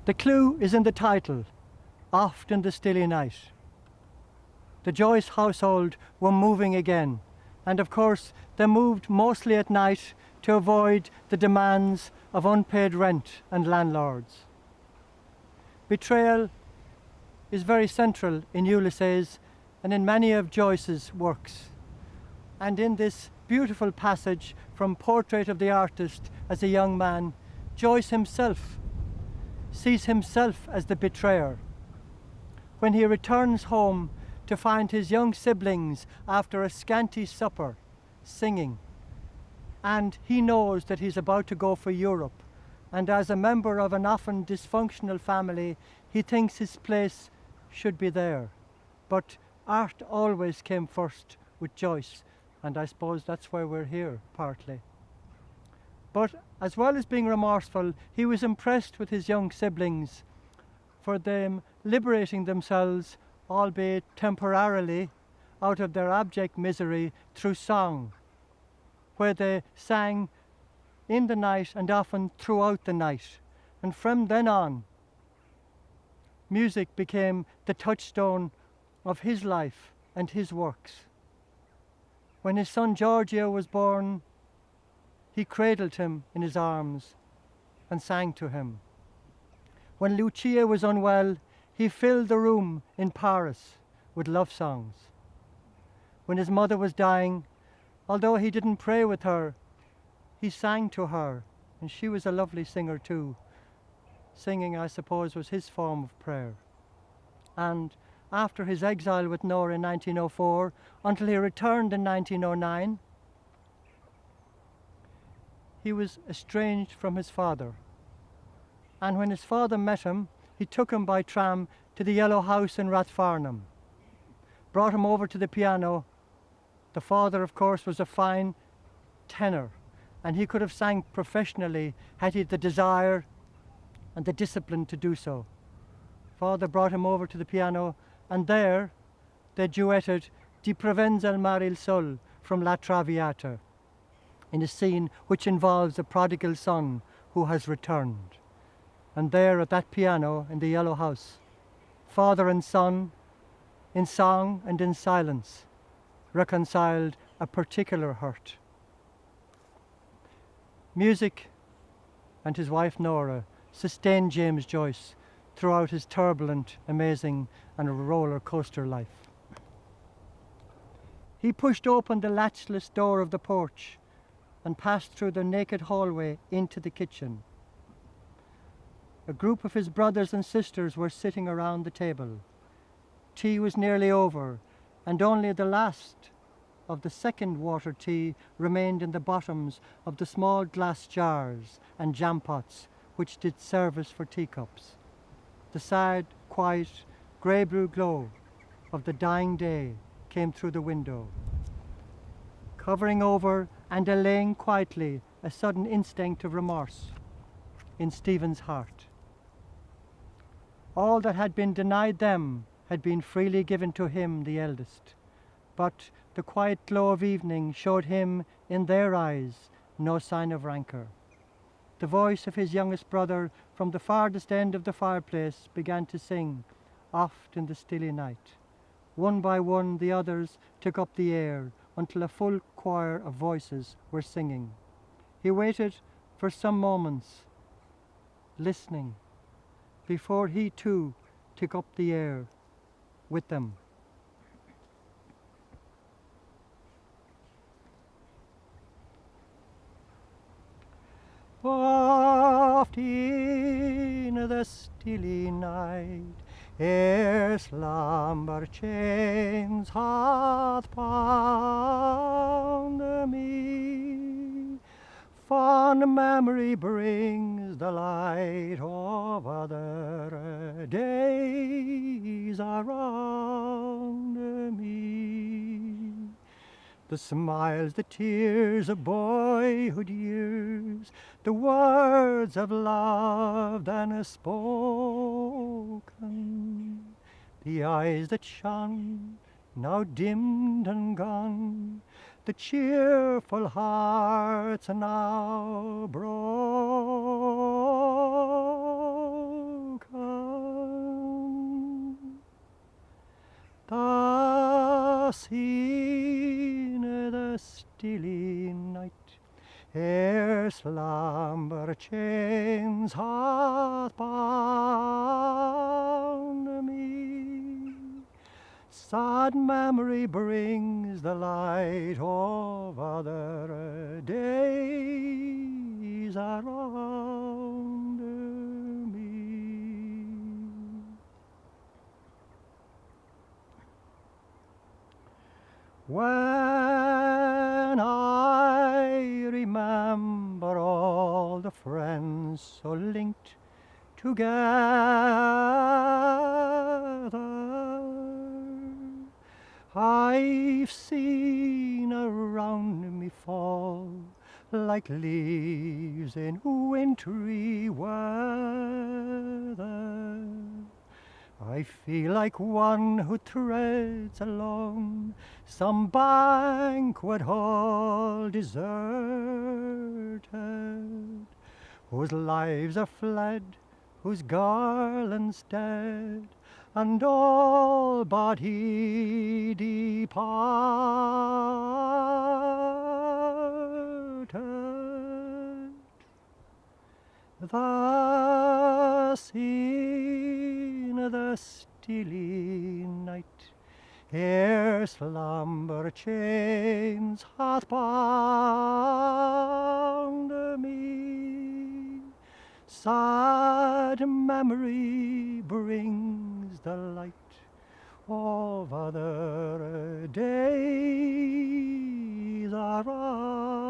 The clue is in the title, Oft in the Stilly Night. The Joyce household were moving again, and of course they moved mostly at night to avoid the demands of unpaid rent and landlords. Betrayal is very central in Ulysses and in many of Joyce's works. And in this beautiful passage from Portrait of the Artist as a young man, Joyce himself sees himself as the betrayer. When he returns home to find his young siblings after a scanty supper singing, and he knows that he's about to go for Europe, and as a member of an often dysfunctional family, he thinks his place should be there. But art always came first with Joyce, and I suppose that's why we're here, partly. But as well as being remorseful, he was impressed with his young siblings for them liberating themselves, albeit temporarily, out of their abject misery through song, where they sang in the night and often throughout the night. And from then on, music became the touchstone of his life and his works. When his son Giorgio was born, he cradled him in his arms and sang to him. When Lucia was unwell, he filled the room in Paris with love songs. When his mother was dying, although he didn't pray with her, he sang to her, and she was a lovely singer too. Singing, I suppose, was his form of prayer. And after his exile with Nora in 1904, until he returned in 1909, he was estranged from his father. And when his father met him, he took him by tram to the Yellow House in Rathfarnham, brought him over to the piano. The father, of course, was a fine tenor, and he could have sang professionally had he the desire and the discipline to do so. Father brought him over to the piano, and there they duetted Di Provenza il mare il sol from La Traviata, in a scene which involves a prodigal son who has returned. And there at that piano in the Yellow House, father and son, in song and in silence, reconciled a particular hurt. Music and his wife Nora sustained James Joyce throughout his turbulent, amazing and roller coaster life. He pushed open the latchless door of the porch and passed through the naked hallway into the kitchen. A group of his brothers and sisters were sitting around the table. Tea was nearly over, and only the last of the second water tea remained in the bottoms of the small glass jars and jam pots which did service for teacups. The sad, quiet, grey-blue glow of the dying day came through the window, covering over and allaying quietly a sudden instinct of remorse in Stephen's heart. All that had been denied them had been freely given to him, the eldest, but the quiet glow of evening showed him in their eyes no sign of rancour. The voice of his youngest brother from the farthest end of the fireplace began to sing, Oft in the Stilly Night. One by one the others took up the air until a full choir of voices were singing. He waited for some moments, listening, before he too took up the air with them. Oft in the stilly night, ere slumber chains hath bound me, fond memory brings the light of other days around me. The smiles, the tears of boyhood years, the words of love then spoken, the eyes that shone, now dimmed and gone, the cheerful hearts now broken. Thus in the stilly night, ere slumber chains hath bound me, sad memory brings the light of other days around me. When I remember all the friends so linked together, I've seen around me fall like leaves in wintry weather. I feel like one who treads along some banquet hall deserted, whose lives are fled, whose garlands dead, and all but he departed. Thus in the stilly night, ere slumber chains hath bound me, sad memory brings the light of other days around